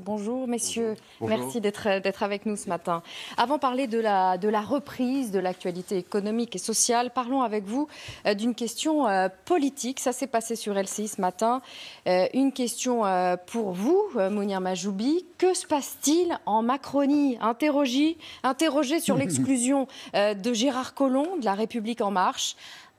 Bonjour messieurs, Bonjour. Merci d'être avec nous ce matin. Avant de parler de la reprise de l'actualité économique et sociale, parlons avec vous d'une question politique. Ça s'est passé sur LCI ce matin. Une question pour vous, Mounir Mahjoubi. Que se passe-t-il en Macronie? Interrogé sur l'exclusion de Gérard Collomb de La République En Marche.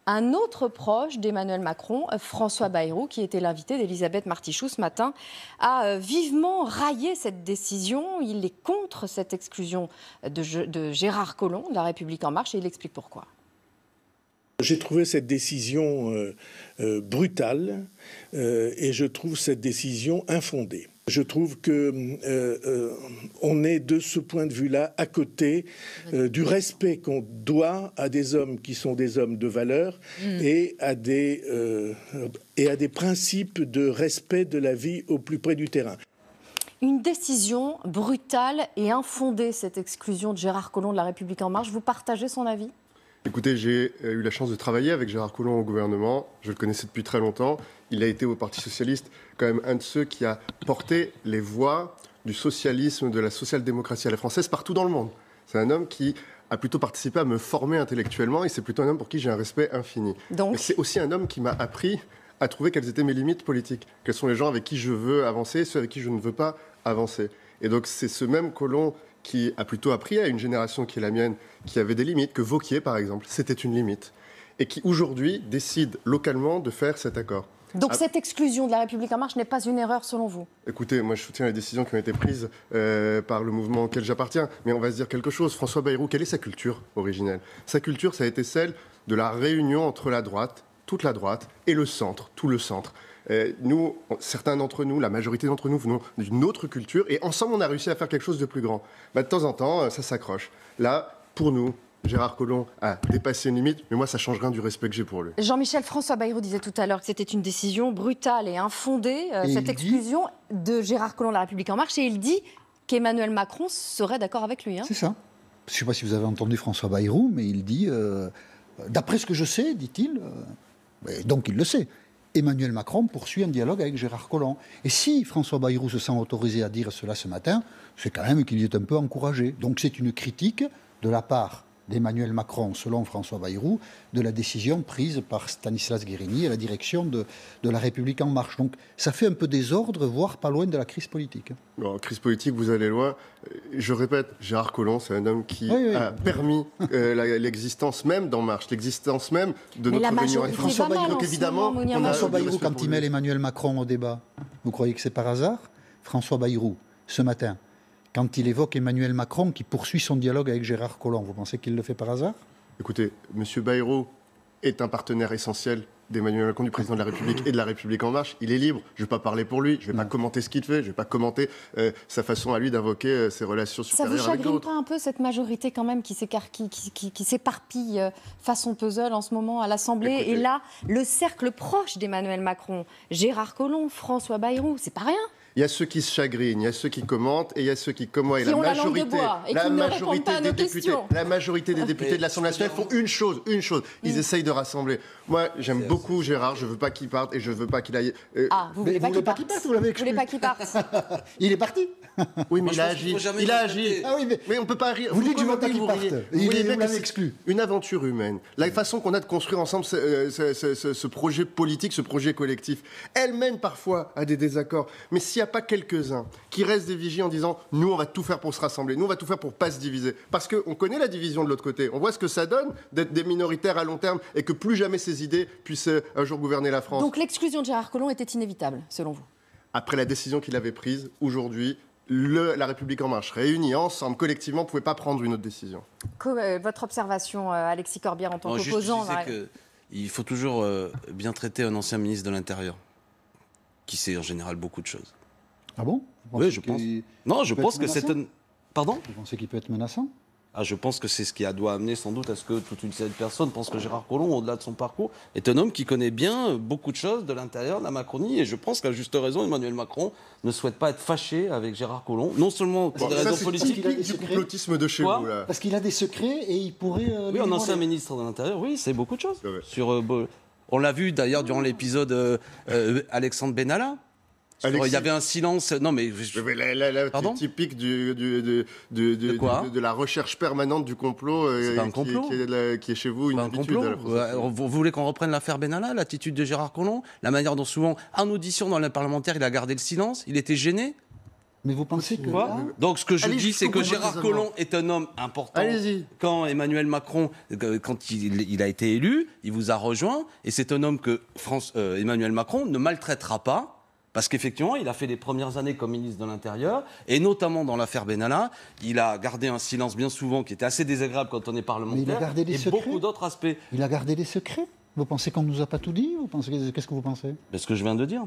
Un autre proche d'Emmanuel Macron, François Bayrou, qui était l'invité d'Elisabeth Martichoux ce matin, a vivement raillé cette décision. Il est contre cette exclusion de Gérard Collomb de La République En Marche et il explique pourquoi. J'ai trouvé cette décision brutale et je trouve cette décision infondée. Je trouve qu'on est de ce point de vue-là à côté du respect qu'on doit à des hommes qui sont des hommes de valeur et à des principes de respect de la vie au plus près du terrain. Une décision brutale et infondée, cette exclusion de Gérard Collomb de La République En Marche. Vous partagez son avis ? Écoutez, j'ai eu la chance de travailler avec Gérard Collomb au gouvernement. Je le connaissais depuis très longtemps. Il a été au Parti socialiste quand même un de ceux qui a porté les voix du socialisme, de la social-démocratie à la française partout dans le monde. C'est un homme qui a plutôt participé à me former intellectuellement et c'est plutôt un homme pour qui j'ai un respect infini. Mais c'est aussi un homme qui m'a appris à trouver quelles étaient mes limites politiques. Quels sont les gens avec qui je veux avancer et ceux avec qui je ne veux pas avancer. Et donc c'est ce même Collomb qui a plutôt appris à une génération qui est la mienne, qui avait des limites, que Wauquiez, par exemple, c'était une limite, et qui aujourd'hui décide localement de faire cet accord. Donc cette exclusion de La République En Marche n'est pas une erreur selon vous? Écoutez, moi je soutiens les décisions qui ont été prises par le mouvement auquel j'appartiens, mais on va se dire quelque chose. François Bayrou, quelle est sa culture originelle? Sa culture, ça a été celle de la réunion entre la droite, toute la droite, et le centre, tout le centre. Nous, certains d'entre nous, la majorité d'entre nous, venons d'une autre culture et ensemble, on a réussi à faire quelque chose de plus grand. De temps en temps, ça s'accroche. Là, pour nous, Gérard Collomb a dépassé une limite, mais moi, ça ne change rien du respect que j'ai pour lui. Jean-Michel, François Bayrou disait tout à l'heure que c'était une décision brutale et infondée, cette exclusion de Gérard Collomb de La République En Marche, et il dit qu'Emmanuel Macron serait d'accord avec lui. C'est ça. Je ne sais pas si vous avez entendu François Bayrou, mais il dit, d'après ce que je sais, dit-il, donc il le sait, Emmanuel Macron poursuit un dialogue avec Gérard Collomb. Et si François Bayrou se sent autorisé à dire cela ce matin, c'est quand même qu'il est un peu encouragé. Donc c'est une critique de la part d'Emmanuel Macron, selon François Bayrou, de la décision prise par Stanislas Guerini à la direction de La République En Marche. Donc ça fait un peu désordre, voire pas loin de la crise politique. Non, crise politique, vous allez loin. Je répète, Gérard Collomb, c'est un homme qui a permis l'existence même d'En Marche, l'existence même de notre réunion. Et François Bayrou, évidemment, François Bayrou, quand il met Emmanuel Macron au débat, vous croyez que c'est par hasard? François Bayrou, ce matin, quand il évoque Emmanuel Macron qui poursuit son dialogue avec Gérard Collomb, vous pensez qu'il le fait par hasard? Écoutez, M. Bayrou est un partenaire essentiel d'Emmanuel Macron, du président de la République et de La République En Marche. Il est libre. Je ne vais pas parler pour lui. Je ne vais pas commenter ce qu'il fait. Je ne vais pas commenter sa façon à lui d'invoquer ses relations supérieures avec d'autres. Ça vous chagrine pas un peu cette majorité quand même qui s'éparpille façon puzzle en ce moment à l'Assemblée? Écoutez, et là, le cercle proche d'Emmanuel Macron, Gérard Collomb, François Bayrou, c'est pas rien. Il y a ceux qui se chagrinent, il y a ceux qui commentent et il y a ceux qui, comme moi, et la majorité des députés de l'Assemblée nationale font une chose. Ils essayent de rassembler. Moi, j'aime beaucoup Gérard, je ne veux pas qu'il parte et je ne veux pas qu'il aille... vous ne voulez pas qu'il parte? Vous ne voulez pas qu'il parte? Il est parti. Oui, mais il a agi. Ah oui, mais on ne peut pas rire. Vous dites que je ne veux pas qu'il parte. Il l'avez exclu. Une aventure humaine. La façon qu'on a de construire ensemble ce projet politique, ce projet collectif, elle mène parfois à des désaccords. Mais s'il n'y a pas quelques-uns qui restent des vigies en disant « nous, on va tout faire pour se rassembler, nous, on va tout faire pour ne pas se diviser ». Parce qu'on connaît la division de l'autre côté. On voit ce que ça donne d'être des minoritaires à long terme et que plus jamais ces idées puissent un jour gouverner la France. Donc l'exclusion de Gérard Collomb était inévitable, selon vous? Après la décision qu'il avait prise, aujourd'hui, La République En Marche, réunis ensemble, collectivement, ne pouvait pas prendre une autre décision. Votre observation, Alexis Corbière, en tant qu'opposant? Il faut toujours bien traiter un ancien ministre de l'Intérieur, qui sait en général beaucoup de choses. Ah bon? Oui, je pense. Non, je pense que c'est un... Pardon? Vous pensez qu'il peut être menaçant? Je pense que c'est ce qui doit amener sans doute à ce que toute une série de personnes pensent que Gérard Collomb, au-delà de son parcours, est un homme qui connaît bien beaucoup de choses de l'intérieur de la Macronie. Et je pense qu'à juste raison, Emmanuel Macron ne souhaite pas être fâché avec Gérard Collomb. Non seulement pour des raisons politiques... C'est du complotisme de chez vous, là. Parce qu'il a des secrets et il pourrait... oui, un ancien ministre de l'Intérieur, oui, c'est beaucoup de choses. On l'a vu d'ailleurs durant l'épisode Alexandre Benalla. Il y avait un silence. Non, mais. Pardon typique de la recherche permanente du complot, qui est chez vous une habitude. Vous voulez qu'on reprenne l'affaire Benalla, l'attitude de Gérard Collomb, la manière dont souvent, en audition dans le parlementaire, il a gardé le silence, il était gêné. Mais vous pensez que... Donc ce que je dis, c'est que Gérard Collomb est un homme important. Allez-y. Quand Emmanuel Macron, quand il a été élu, il vous a rejoint, et c'est un homme que Emmanuel Macron ne maltraitera pas, parce qu'effectivement, il a fait les premières années comme ministre de l'Intérieur, et notamment dans l'affaire Benalla, il a gardé un silence bien souvent qui était assez désagréable quand on est parlementaire, mais il a gardé des secrets. Beaucoup d'autres aspects. Il a gardé des secrets. Vous pensez qu'on ne nous a pas tout dit? Qu'est-ce que vous pensez? C'est ce que je viens de dire.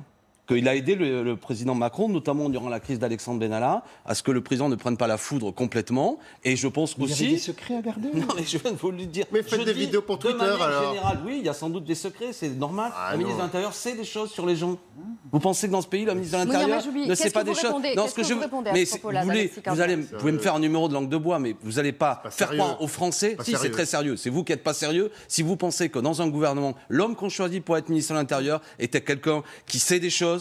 Qu'il a aidé le président Macron, notamment durant la crise d'Alexandre Benalla, à ce que le président ne prenne pas la foudre complètement. Et je pense aussi... Il y avait des secrets à garder? Non, mais je viens de vous le dire. Mais faites des vidéos pour Twitter, alors. Générale, oui, il y a sans doute des secrets, c'est normal. Le ministre de l'Intérieur sait des choses sur les gens. Vous pensez que dans ce pays, le ministre de l'Intérieur ne sait pas des choses? Non, ce que je mais vous pouvez me faire un numéro de langue de bois, mais vous n'allez pas faire croire aux Français. Si, c'est très sérieux. C'est vous qui n'êtes pas sérieux. Si vous pensez que dans un gouvernement, l'homme qu'on choisit pour être ministre de l'Intérieur était quelqu'un qui sait des choses,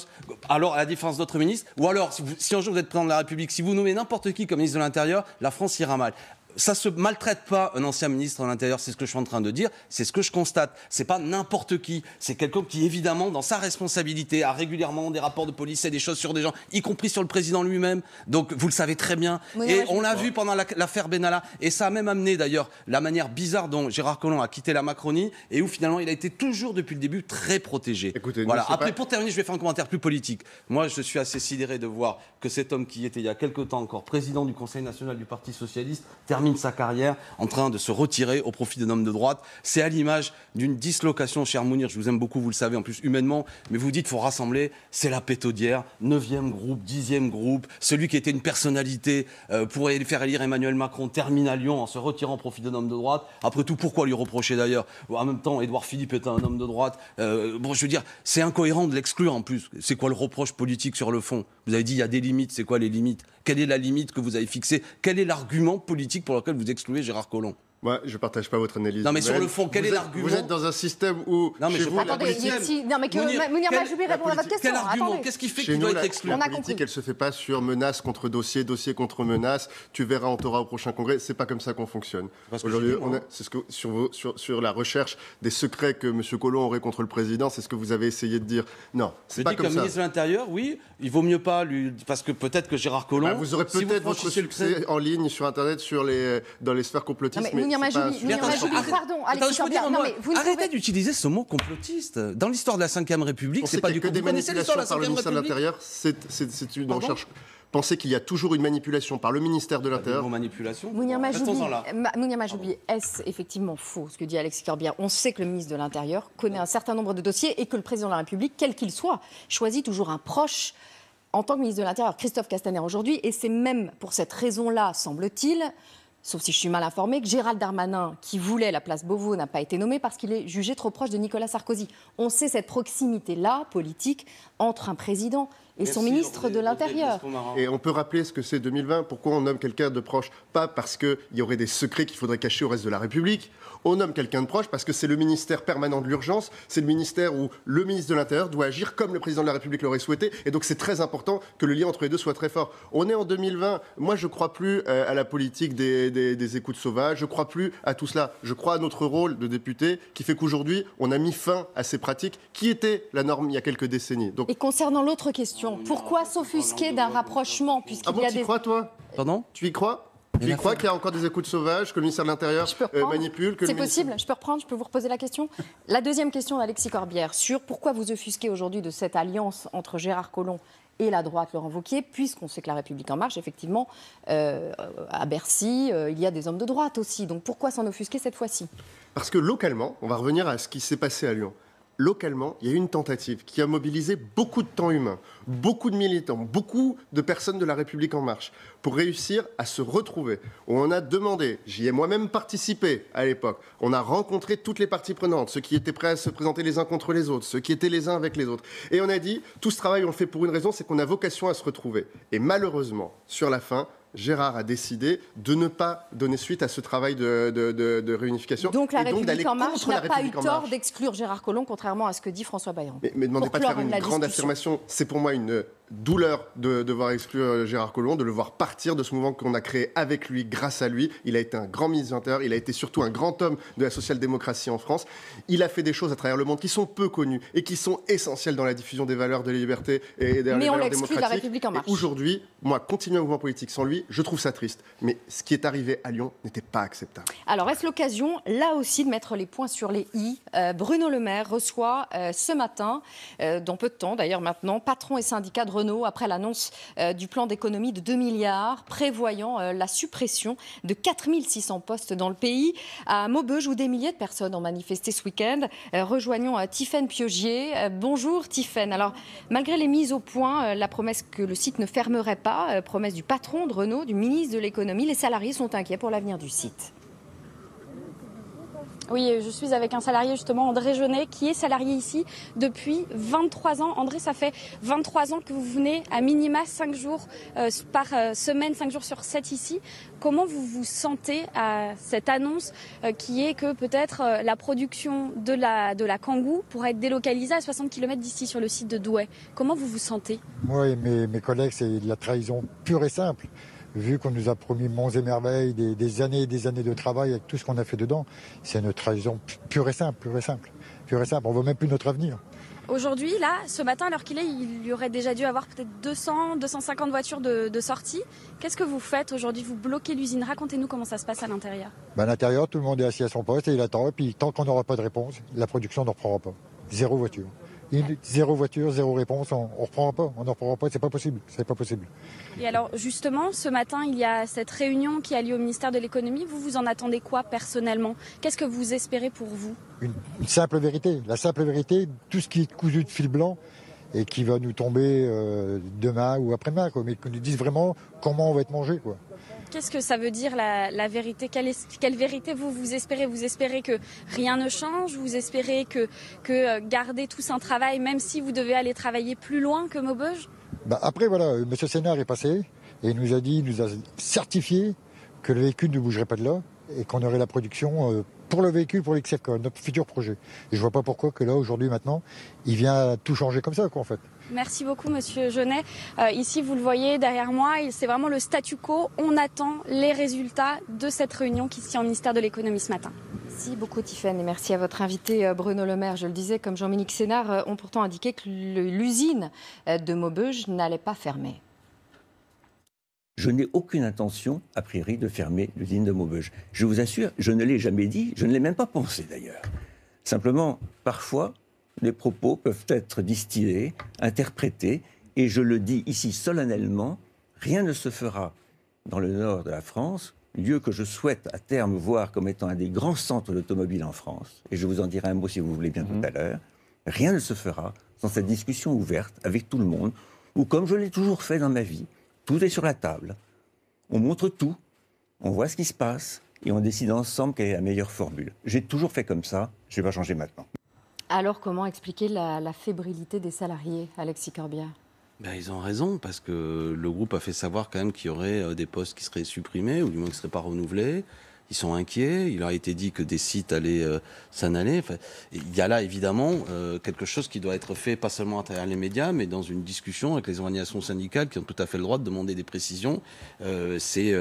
alors à la différence d'autres ministres, ou alors si un jour vous êtes président de la République, si vous nommez n'importe qui comme ministre de l'Intérieur, la France ira mal. Ça se maltraite pas un ancien ministre de l'Intérieur, c'est ce que je suis en train de dire, c'est ce que je constate. C'est pas n'importe qui, c'est quelqu'un qui évidemment dans sa responsabilité a régulièrement des rapports de police et des choses sur des gens, y compris sur le président lui-même. Donc vous le savez très bien. Et on l'a vu pendant l'affaire Benalla, et ça a même amené d'ailleurs la manière bizarre dont Gérard Collomb a quitté la Macronie et où finalement il a été toujours depuis le début très protégé. Écoutez, voilà. Après pour terminer, je vais faire un commentaire plus politique. Moi je suis assez sidéré de voir que cet homme qui était il y a quelque temps encore président du Conseil national du Parti socialiste termine sa carrière en train de se retirer au profit d'un homme de droite. C'est à l'image d'une dislocation, cher Mounir, je vous aime beaucoup, vous le savez, en plus humainement, mais vous dites qu'il faut rassembler, c'est la pétaudière, 9e groupe, 10e groupe, celui qui était une personnalité pour faire élire Emmanuel Macron termine à Lyon en se retirant au profit d'un homme de droite. Après tout, pourquoi lui reprocher d'ailleurs? En même temps, Édouard Philippe est un homme de droite. Bon, je veux dire, c'est incohérent de l'exclure en plus. C'est quoi le reproche politique sur le fond? Vous avez dit il y a des limites, c'est quoi les limites? Quelle est la limite que vous avez fixée? Quel est l'argument politique pour lequel vous excluez Gérard Collomb? Moi, je ne partage pas votre analyse. Non, mais sur le fond, quel est l'argument? Vous êtes dans un système où... Non, mais chez je vous, attendez, non, mais que Mounir Mahjoubi répond à votre question. Quel argument? Qu'est-ce qui fait qu'il doit être exclu? La politique, elle ne se fait pas sur menace contre dossier, dossier contre menace. Tu verras, on t'aura au prochain congrès. C'est pas comme ça qu'on fonctionne. Aujourd'hui, c'est ce que sur la recherche des secrets que M. Collomb aurait contre le président, c'est ce que vous avez essayé de dire. Non, c'est pas comme ça. Je dis qu'un ministre de l'Intérieur, oui, il vaut mieux pas lui... Parce que peut-être que Gérard Collomb... vous aurez peut-être votre succès en ligne sur Internet dans les sphères complotistes. Mais Mounir Mahjoubi, pardon, Alexis Corbière, non mais vous arrêtez d'utiliser ce mot complotiste. Dans l'histoire de la Ve République, c'est pas du coup. Vous connaissez l'histoire de la Ve République. L'Intérieur, c'est une recherche. Pensez qu'il y a toujours une manipulation par le ministère de l'Intérieur. Mounir Mahjoubi, est-ce effectivement faux ce que dit Alexis Corbière? On sait que le ministre de l'Intérieur connaît un certain nombre de dossiers et que le président de la République, quel qu'il soit, choisit toujours un proche en tant que ministre de l'Intérieur, Christophe Castaner aujourd'hui, et c'est même pour cette raison-là, semble-t-il, sauf si je suis mal informée, que Gérald Darmanin, qui voulait la place Beauvau, n'a pas été nommé parce qu'il est jugé trop proche de Nicolas Sarkozy. On sait cette proximité-là, politique, entre un président et son ministre de l'Intérieur. Et on peut rappeler ce que c'est 2020. Pourquoi on nomme quelqu'un de proche? Pas parce qu'il y aurait des secrets qu'il faudrait cacher au reste de la République. On nomme quelqu'un de proche parce que c'est le ministère permanent de l'urgence. C'est le ministère où le ministre de l'Intérieur doit agir comme le président de la République l'aurait souhaité. Et donc c'est très important que le lien entre les deux soit très fort. On est en 2020. Moi, je ne crois plus à la politique des écoutes sauvages. Je ne crois plus à tout cela. Je crois à notre rôle de député qui fait qu'aujourd'hui, on a mis fin à ces pratiques qui étaient la norme il y a quelques décennies. Donc... Et concernant l'autre question, pourquoi s'offusquer d'un rapprochement puisqu'il y a tu y crois, toi? Pardon? Tu y crois? Tu y crois qu'il y a encore des écoutes sauvages, que le ministère de l'Intérieur manipule? C'est possible? Je peux reprendre? Je peux vous reposer la question? La deuxième question d'Alexis Corbière sur pourquoi vous offusquez aujourd'hui de cette alliance entre Gérard Collomb et la droite Laurent Wauquiez, puisqu'on sait que La République En Marche, effectivement, à Bercy, il y a des hommes de droite aussi. Donc pourquoi s'en offusquer cette fois-ci? Parce que localement, on va revenir à ce qui s'est passé à Lyon. Localement, il y a eu une tentative qui a mobilisé beaucoup de temps humain, beaucoup de militants, beaucoup de personnes de La République En Marche pour réussir à se retrouver. On a demandé, j'y ai moi-même participé à l'époque, on a rencontré toutes les parties prenantes, ceux qui étaient prêts à se présenter les uns contre les autres, ceux qui étaient les uns avec les autres. Et on a dit, tout ce travail, on le fait pour une raison, c'est qu'on a vocation à se retrouver. Et malheureusement, sur la fin, Gérard a décidé de ne pas donner suite à ce travail de réunification. Donc la République En Marche n'a pas eu tort d'exclure Gérard Collomb, contrairement à ce que dit François Bayrou. Mais ne demandez pas de faire une grande affirmation. C'est pour moi une douleur de devoir exclure Gérard Collomb, de le voir partir de ce mouvement qu'on a créé avec lui, grâce à lui. Il a été un grand ministre de l'Intérieur, il a été surtout un grand homme de la social-démocratie en France. Il a fait des choses à travers le monde qui sont peu connues et qui sont essentielles dans la diffusion des valeurs de la liberté et des valeurs démocratiques. Mais on l'exclut de la République en marche. Aujourd'hui, moi, continuer un mouvement politique sans lui, je trouve ça triste. Mais ce qui est arrivé à Lyon n'était pas acceptable. Alors, est-ce l'occasion, là aussi, de mettre les points sur les i? Bruno Le Maire reçoit ce matin, dans peu de temps d'ailleurs maintenant, patrons et syndicats de Renault après l'annonce du plan d'économie de 2 milliards prévoyant la suppression de 4600 postes dans le pays. À Maubeuge, où des milliers de personnes ont manifesté ce week-end, rejoignons Tiffaine Piogier. Bonjour Tiffaine. Alors, malgré les mises au point, la promesse que le site ne fermerait pas, promesse du patron de Renault, du ministre de l'économie, les salariés sont inquiets pour l'avenir du site. Oui, je suis avec un salarié justement, André Jeunet, qui est salarié ici depuis 23 ans. André, ça fait 23 ans que vous venez à minima 5 jours par semaine, 5 jours sur 7 ici. Comment vous vous sentez à cette annonce qui est que peut-être la production de la Kangoo pourrait être délocalisée à 60 km d'ici sur le site de Douai? Comment vous vous sentez? Moi et mes collègues, c'est de la trahison pure et simple. Vu qu'on nous a promis monts et merveilles, des années et des années de travail avec tout ce qu'on a fait dedans, c'est une trahison pure et simple, pure et simple, pure et simple. On ne voit même plus notre avenir. Aujourd'hui, là, ce matin, à l'heure qu'il est, il y aurait déjà dû avoir peut-être 200, 250 voitures de sortie. Qu'est-ce que vous faites aujourd'hui? Vous bloquez l'usine. Racontez-nous comment ça se passe à l'intérieur. À l'intérieur, tout le monde est assis à son poste et il attend. Et puis, tant qu'on n'aura pas de réponse, la production ne reprendra pas. Zéro voiture. Zéro voiture, zéro réponse, on ne reprendra pas, on ne reprendra pas, c'est pas possible. Et alors justement, ce matin, il y a cette réunion qui a lieu au ministère de l'économie. Vous en attendez quoi personnellement? Qu'est-ce que vous espérez pour vous? Une simple vérité, la simple vérité, tout ce qui est cousu de fil blanc et qui va nous tomber demain ou après-demain, mais qu'on nous dise vraiment comment on va être mangé, quoi. Qu'est-ce que ça veut dire la vérité? Quelle vérité vous espérez? Vous espérez que rien ne change? Vous espérez que garder tous un travail, même si vous devez aller travailler plus loin que Maubeuge? Après, voilà, M. Sénard est passé et il nous a certifié que le véhicule ne bougerait pas de là et qu'on aurait la production pour le véhicule, pour l'XFK, notre futur projet. Et je vois pas pourquoi que là, aujourd'hui, maintenant, il vient tout changer comme ça, quoi, en fait. Merci beaucoup, Monsieur Jeunet. Ici, vous le voyez derrière moi, c'est vraiment le statu quo. On attend les résultats de cette réunion qui se tient au ministère de l'économie ce matin. Merci beaucoup, Tiffaine, et merci à votre invité Bruno Le Maire. Je le disais, comme Jean-Dominique Sénard, ont pourtant indiqué que l'usine de Maubeuge n'allait pas fermer. Je n'ai aucune intention, a priori, de fermer l'usine de Maubeuge. Je vous assure, je ne l'ai jamais dit, je ne l'ai même pas pensé d'ailleurs. Simplement, parfois, les propos peuvent être distillés, interprétés, et je le dis ici solennellement, rien ne se fera dans le nord de la France, lieu que je souhaite à terme voir comme étant un des grands centres d'automobile en France, et je vous en dirai un mot si vous voulez bien tout à l'heure, rien ne se fera sans cette discussion ouverte avec tout le monde, où comme je l'ai toujours fait dans ma vie, tout est sur la table, on montre tout, on voit ce qui se passe, et on décide ensemble quelle est la meilleure formule. J'ai toujours fait comme ça, je ne vais pas changer maintenant. Alors, comment expliquer la fébrilité des salariés, Alexis Corbière? Ils ont raison, parce que le groupe a fait savoir quand même qu'il y aurait des postes qui seraient supprimés, ou du moins qui ne seraient pas renouvelés. Ils sont inquiets, il leur a été dit que des sites allaient s'en aller. Enfin, il y a là, évidemment, quelque chose qui doit être fait, pas seulement à travers les médias, mais dans une discussion avec les organisations syndicales qui ont tout à fait le droit de demander des précisions. C'est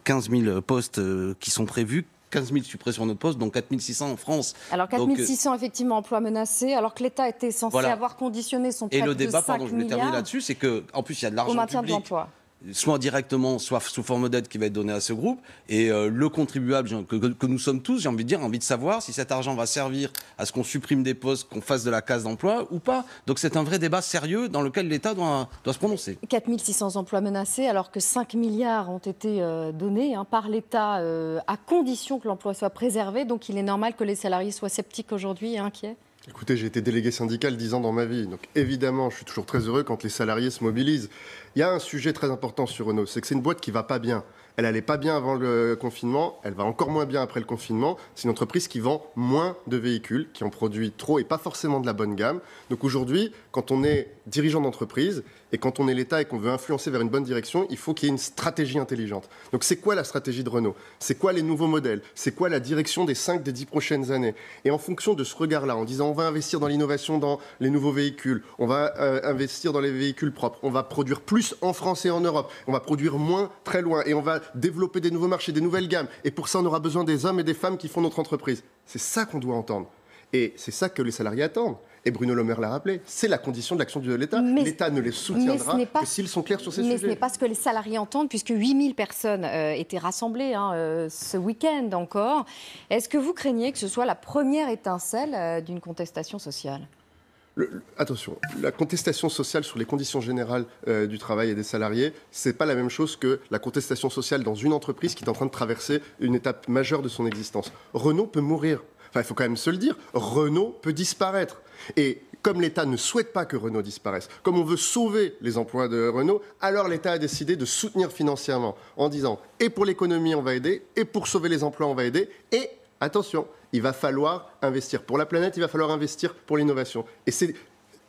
15 000 postes qui sont prévus, 15 000 suppressions de postes, donc 4 600 en France. Alors 4 600 effectivement emplois menacés, alors que l'État était censé avoir conditionné son prêt de 5 milliards. Et le débat, pardon, je voulais terminer là-dessus, c'est qu'en plus il y a de l'argent public, soit directement, soit sous forme d'aide qui va être donnée à ce groupe. Et le contribuable que nous sommes tous, j'ai envie de dire, envie de savoir si cet argent va servir à ce qu'on supprime des postes, qu'on fasse de la casse d'emploi ou pas. Donc c'est un vrai débat sérieux dans lequel l'État doit se prononcer. 4 600 emplois menacés, alors que 5 milliards ont été donnés par l'État à condition que l'emploi soit préservé. Donc il est normal que les salariés soient sceptiques aujourd'hui et inquiets. Écoutez, j'ai été délégué syndical 10 ans dans ma vie, donc évidemment, je suis toujours très heureux quand les salariés se mobilisent. Il y a un sujet très important sur Renault, c'est que c'est une boîte qui va pas bien. Elle n'allait pas bien avant le confinement, elle va encore moins bien après le confinement. C'est une entreprise qui vend moins de véhicules, qui en produit trop et pas forcément de la bonne gamme. Donc aujourd'hui, quand on est dirigeant d'entreprise et quand on est l'État et qu'on veut influencer vers une bonne direction, il faut qu'il y ait une stratégie intelligente. Donc c'est quoi la stratégie de Renault? C'est quoi les nouveaux modèles? C'est quoi la direction des 5, des 10 prochaines années? Et en fonction de ce regard-là, en disant on va investir dans l'innovation, dans les nouveaux véhicules, on va investir dans les véhicules propres, on va produire plus en France et en Europe, on va produire moins très loin et on va développer des nouveaux marchés, des nouvelles gammes. Et pour ça, on aura besoin des hommes et des femmes qui font notre entreprise. C'est ça qu'on doit entendre. Et c'est ça que les salariés attendent. Et Bruno Le Maire l'a rappelé, c'est la condition de l'action de l'État. L'État ne les soutiendra que s'ils sont clairs sur ces sujets. Mais ce n'est pas ce que les salariés entendent, puisque 8000 personnes étaient rassemblées ce week-end encore. Est-ce que vous craignez que ce soit la première étincelle d'une contestation sociale ? Attention, la contestation sociale sur les conditions générales du travail et des salariés, c'est pas la même chose que la contestation sociale dans une entreprise qui est en train de traverser une étape majeure de son existence. Renault peut mourir. Enfin, il faut quand même se le dire. Renault peut disparaître. Et comme l'État ne souhaite pas que Renault disparaisse, comme on veut sauver les emplois de Renault, alors l'État a décidé de soutenir financièrement en disant et pour l'économie on va aider, et pour sauver les emplois on va aider, et attention, il va falloir investir pour la planète, il va falloir investir pour l'innovation. Et c'est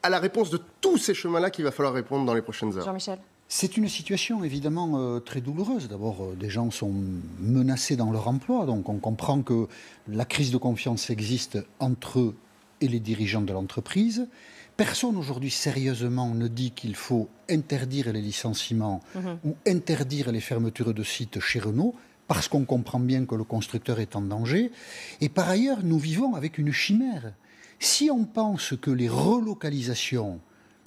à la réponse de tous ces chemins-là qu'il va falloir répondre dans les prochaines heures. Jean-Michel ? C'est une situation évidemment très douloureuse. D'abord, des gens sont menacés dans leur emploi, donc on comprend que la crise de confiance existe entre eux et les dirigeants de l'entreprise. Personne aujourd'hui sérieusement ne dit qu'il faut interdire les licenciements ou interdire les fermetures de sites chez Renault, parce qu'on comprend bien que le constructeur est en danger. Et par ailleurs, nous vivons avec une chimère. Si on pense que les relocalisations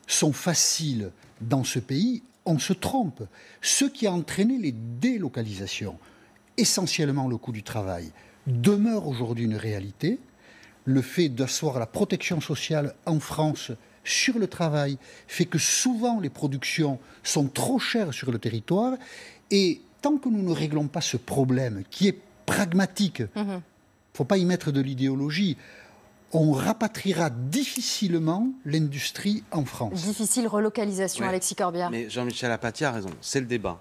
sont faciles dans ce pays, on se trompe. Ce qui a entraîné les délocalisations, essentiellement le coût du travail, demeure aujourd'hui une réalité. Le fait d'asseoir la protection sociale en France sur le travail fait que souvent les productions sont trop chères sur le territoire. Et tant que nous ne réglons pas ce problème qui est pragmatique, il ne faut pas y mettre de l'idéologie, on rapatriera difficilement l'industrie en France. Difficile relocalisation, Ouais. Alexis Corbière. Mais Jean-Michel Apathy a raison, c'est le débat.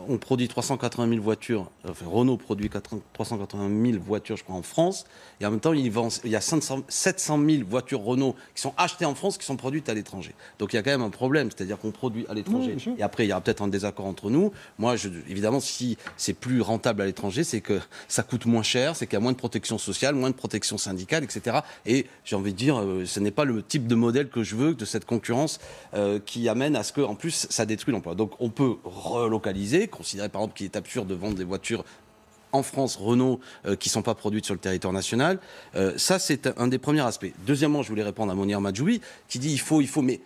On produit 380 000 voitures, Renault produit 380 000 voitures, je crois, en France, et en même temps, il y a 700 000 voitures Renault qui sont achetées en France, qui sont produites à l'étranger. Donc il y a quand même un problème, c'est-à-dire qu'on produit à l'étranger, et après, il y aura peut-être un désaccord entre nous. Moi, évidemment, si c'est plus rentable à l'étranger, c'est que ça coûte moins cher, c'est qu'il y a moins de protection sociale, moins de protection syndicale, etc. Et j'ai envie de dire, ce n'est pas le type de modèle que je veux, de cette concurrence qui amène à ce que, en plus, ça détruit l'emploi. Donc on peut relocaliser, considérer par exemple qu'il est absurde de vendre des voitures en France, Renault, qui ne sont pas produites sur le territoire national. Ça, c'est un des premiers aspects. Deuxièmement, je voulais répondre à Mounir Majoubi, qui dit il faut, mais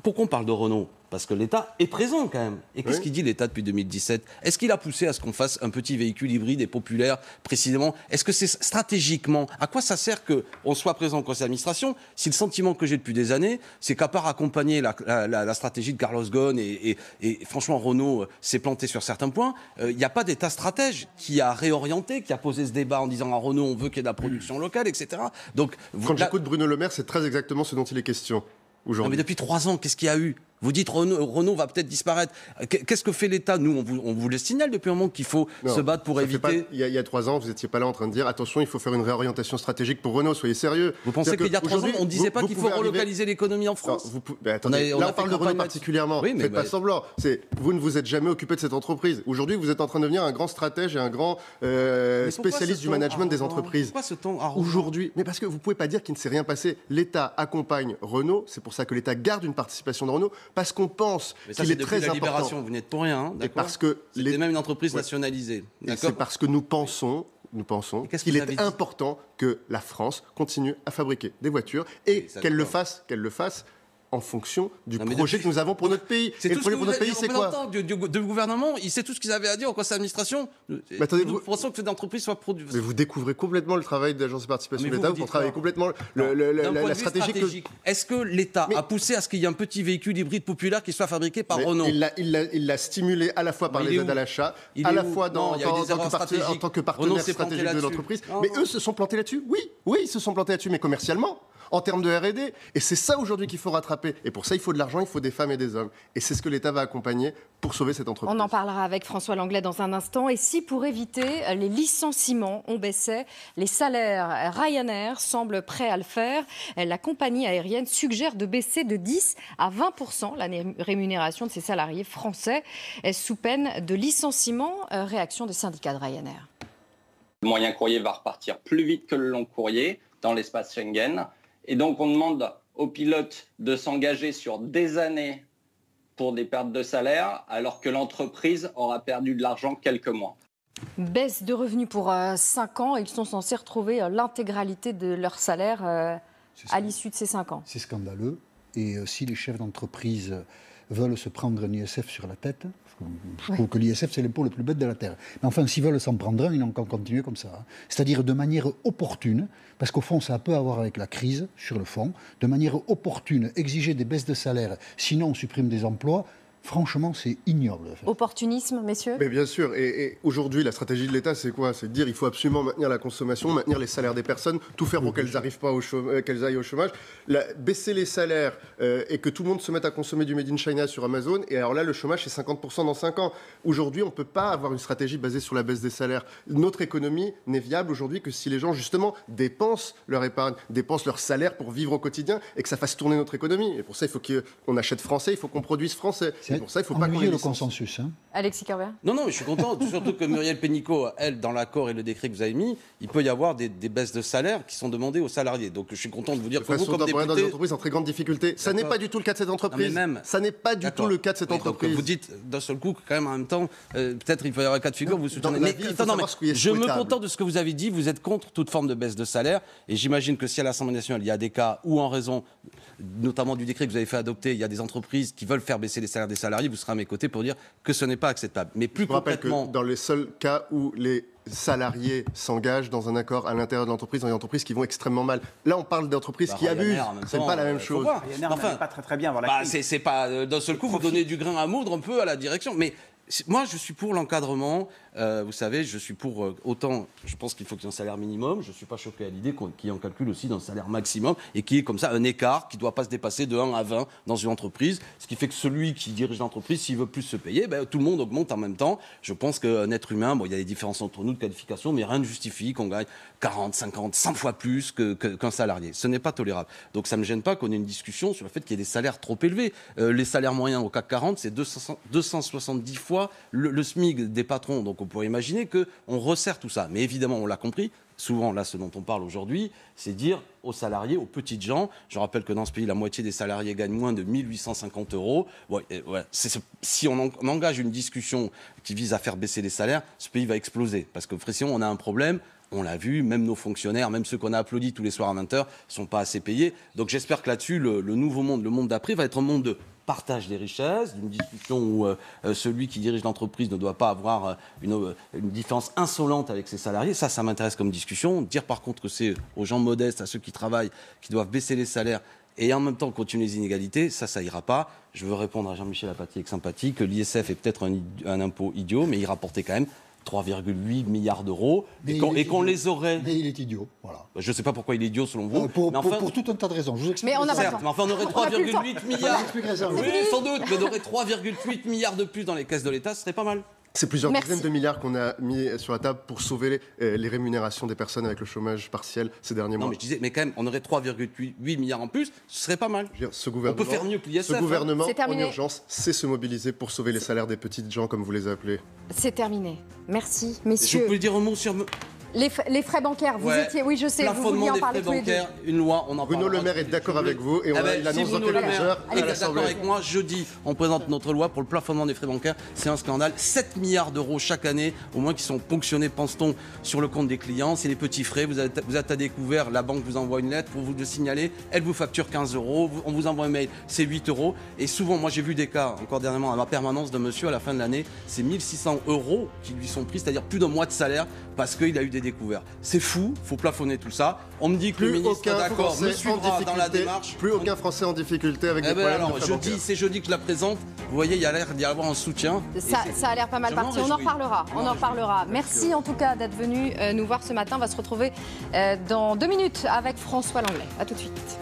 pourquoi on parle de Renault ? Parce que l'État est présent quand même. Et qu'est-ce qu'il dit l'État depuis 2017 ? Est-ce qu'il a poussé à ce qu'on fasse un petit véhicule hybride et populaire précisément ? Est-ce que c'est stratégiquement ? À quoi ça sert qu'on soit présent au conseil d'administration si le sentiment que j'ai depuis des années, c'est qu'à part accompagner la stratégie de Carlos Ghosn et franchement Renault s'est planté sur certains points, il n'y a pas d'État stratège qui a réorienté, qui a posé ce débat en disant à Renault on veut qu'il y ait de la production locale, etc. Donc, Quand j'écoute Bruno Le Maire, c'est très exactement ce dont il est question aujourd'hui. Non mais depuis 3 ans, qu'est-ce qu'il y a eu ? Vous dites Renault va peut-être disparaître. Qu'est-ce que fait l'État ? Nous, on vous le signale depuis un moment qu'il faut se battre pour éviter... Il y a 3 ans, vous n'étiez pas là en train de dire attention, il faut faire une réorientation stratégique pour Renault, soyez sérieux. Vous pensez qu'il y a 3 ans, on ne disait pas qu'il faut relocaliser l'économie en France ? Attendez, là on parle de Renault particulièrement. Oui, mais faites pas semblant. Vous ne vous êtes jamais occupé de cette entreprise. Aujourd'hui, vous êtes en train de devenir un grand stratège et un grand spécialiste du management des entreprises. Pourquoi ce temps à Aujourd'hui, mais parce que vous ne pouvez pas dire qu'il ne s'est rien passé. L'État accompagne Renault, c'est pour ça que l'État garde une participation de Renault, parce qu'on pense qu'il est très important. Libération, vous n'êtes pour rien, hein, d'accord ? Parce que c'était même une entreprise nationalisée. C'est parce que nous pensons qu'il est important que la France continue à fabriquer des voitures et qu'elle le fasse en fonction du projet que nous avons pour notre pays. Et le projet pour notre pays, c'est quoi ? Du gouvernement, il sait tout ce qu'ils avaient à dire au conseil d'administration. Nous pensons que cette entreprise soit produite. Mais vous découvrez complètement le travail de l'Agence de participation de l'État, vous travaillez complètement la stratégie. Est-ce que l'État a poussé à ce qu'il y ait un petit véhicule hybride populaire qui soit fabriqué par Renault ? Il l'a stimulé à la fois par les aides à l'achat, à la fois en tant que partenaire stratégique de l'entreprise. Mais eux se sont plantés là-dessus. Oui, ils se sont plantés là-dessus, mais commercialement. en termes de R&D. Et c'est ça aujourd'hui qu'il faut rattraper. Et pour ça, il faut de l'argent, il faut des femmes et des hommes. Et c'est ce que l'État va accompagner pour sauver cette entreprise. On en parlera avec François Langlais dans un instant. Et si pour éviter les licenciements, on baissait les salaires, Ryanair semble prêt à le faire. La compagnie aérienne suggère de baisser de 10 à 20% la rémunération de ses salariés français sous peine de licenciement. Réaction des syndicats de Ryanair. Le moyen courrier va repartir plus vite que le long courrier dans l'espace Schengen. Et donc, on demande aux pilotes de s'engager sur des années pour des pertes de salaire, alors que l'entreprise aura perdu de l'argent quelques mois. Baisse de revenus pour 5 ans. Ils sont censés retrouver l'intégralité de leur salaire à l'issue de ces 5 ans. C'est scandaleux. Et si les chefs d'entreprise veulent se prendre un ISF sur la tête, je trouve que l'ISF, c'est l'impôt le plus bête de la Terre. Mais enfin, s'ils veulent s'en prendre un, ils n'ont qu'à continuer comme ça. C'est-à-dire de manière opportune, parce qu'au fond, ça a peu à voir avec la crise, sur le fond, de manière opportune, exiger des baisses de salaire, sinon on supprime des emplois. Franchement, c'est ignoble. Opportunisme, messieurs ? Mais bien sûr. Et aujourd'hui, la stratégie de l'État, c'est quoi? C'est de dire qu'il faut absolument maintenir la consommation, maintenir les salaires des personnes, tout faire pour qu'elles n'arrivent pas qu'elles aillent au chômage, baisser les salaires et que tout le monde se mette à consommer du Made in China sur Amazon. Et alors là, le chômage, c'est 50% dans 5 ans. Aujourd'hui, on ne peut pas avoir une stratégie basée sur la baisse des salaires. Notre économie n'est viable aujourd'hui que si les gens, justement, dépensent leur épargne, dépensent leur salaire pour vivre au quotidien et que ça fasse tourner notre économie. Et pour ça, il faut qu'on achète français, il faut qu'on produise français. Et pour ça, il ne faut pas qu'on ait le consensus. Alexis Corbière ? Non, mais je suis content, surtout que Muriel Pénicaud, elle, dans l'accord et le décret que vous avez mis, il peut y avoir des baisses de salaire qui sont demandées aux salariés. Donc je suis content de vous dire que vous, comme député... dans des entreprises en très grande difficulté. Ça n'est pas du tout le cas de cette entreprise. Ça n'est pas du tout le cas de cette entreprise. Donc vous dites d'un seul coup, quand même, en même temps, peut-être il peut y avoir un cas de figure, vous soutenez... Je me contente de ce que vous avez dit, vous êtes contre toute forme de baisse de salaire, et j'imagine que si à l'Assemblée nationale, il y a des cas où, en raison notamment du décret que vous avez fait adopter, il y a des entreprises qui veulent faire baisser les salaires des salariés, vous serez à mes côtés pour dire que ce n'est pas acceptable. Mais plus concrètement... Que dans les seuls cas où les salariés s'engagent dans un accord à l'intérieur de l'entreprise, dans des entreprises qui vont extrêmement mal. Là, on parle d'entreprises qui abusent. C'est pas la même chose. Ryanair pas très bien avant la crise. C'est pas d'un seul coup vous donnez du grain à moudre un peu à la direction. Mais moi, je suis pour l'encadrement. Vous savez, je suis pour autant. Je pense qu'il faut qu'il y ait un salaire minimum. Je ne suis pas choqué à l'idée qu'il y ait un calcul aussi d'un salaire maximum et qu'il y ait comme ça un écart qui ne doit pas se dépasser de 1 à 20 dans une entreprise. Ce qui fait que celui qui dirige l'entreprise, s'il veut plus se payer, tout le monde augmente en même temps. Je pense qu'un être humain, il y a des différences entre nous de qualification, mais rien ne justifie qu'on gagne 40, 50, 100 fois plus qu'un salarié. Ce n'est pas tolérable. Donc ça ne me gêne pas qu'on ait une discussion sur le fait qu'il y ait des salaires trop élevés. Les salaires moyens au CAC 40, c'est 270 fois le SMIC des patrons. Donc on pourrait imaginer qu'on resserre tout ça. Mais évidemment, on l'a compris, souvent là, ce dont on parle aujourd'hui, c'est dire aux salariés, aux petites gens, je rappelle que dans ce pays, la moitié des salariés gagnent moins de 1 850 €. Si on engage une discussion qui vise à faire baisser les salaires, ce pays va exploser. Parce que sinon, on a un problème. On l'a vu, même nos fonctionnaires, même ceux qu'on a applaudis tous les soirs à 20h, ne sont pas assez payés. Donc j'espère que là-dessus, le nouveau monde, le monde d'après, va être un monde de partage des richesses, d'une discussion où celui qui dirige l'entreprise ne doit pas avoir une différence insolente avec ses salariés. Ça m'intéresse comme discussion. Dire par contre que c'est aux gens modestes, à ceux qui travaillent, qui doivent baisser les salaires et en même temps continuer les inégalités, ça ira pas. Je veux répondre à Jean-Michel Apathy avec sympathie que l'ISF est peut-être un impôt idiot, mais il rapportait quand même 3,8 milliards d'euros et qu'on les aurait... Mais il est idiot, voilà. Je ne sais pas pourquoi il est idiot selon vous. Pour tout un tas de raisons. Je vous explique. Mais on n'a pas le temps. Mais enfin, on aurait 3,8 milliards. Oui, sans doute, mais on aurait 3,8 milliards de plus dans les caisses de l'État, ce serait pas mal. C'est plusieurs dizaines de milliards qu'on a mis sur la table pour sauver les rémunérations des personnes avec le chômage partiel ces derniers mois. Non, mais je disais, mais quand même, on aurait 3,8 milliards en plus, ce serait pas mal. On peut faire mieux que l'ISF. Ce gouvernement, en urgence, sait se mobiliser pour sauver les salaires des petites gens, comme vous les appelez. C'est terminé. Merci, messieurs. Je peux dire un mot sur... Les frais bancaires, vous étiez... Oui, je sais, vous vouliez en parler tous les deux. Une loi, on en parle. Bruno Le Maire est d'accord avec vous et il annonce dans quelques heures à l'Assemblée. D'accord avec moi, jeudi, on présente notre loi pour le plafonnement des frais bancaires. C'est un scandale. 7 milliards d'euros chaque année, au moins qui sont ponctionnés, pense-t-on, sur le compte des clients. C'est les petits frais. Vous êtes à découvert, la banque vous envoie une lettre pour vous le signaler. Elle vous facture 15 €. On vous envoie un mail, c'est 8 €. Et souvent, moi j'ai vu des cas, encore dernièrement, à ma permanence d'un monsieur à la fin de l'année, c'est 1 600 € qui lui sont pris, c'est-à-dire plus d'un mois de salaire, parce qu'il a eu des découvertes. C'est fou, il faut plafonner tout ça. On me dit que le ministre d'accord me suivra dans la démarche. Plus aucun Français en difficulté avec des problèmes de frais bancaires. C'est jeudi que je la présente. Vous voyez, il y a l'air d'y avoir un soutien. Ça a l'air pas mal parti. On en reparlera. Merci en tout cas d'être venu nous voir ce matin. On va se retrouver dans 2 minutes avec François Langlais. À tout de suite.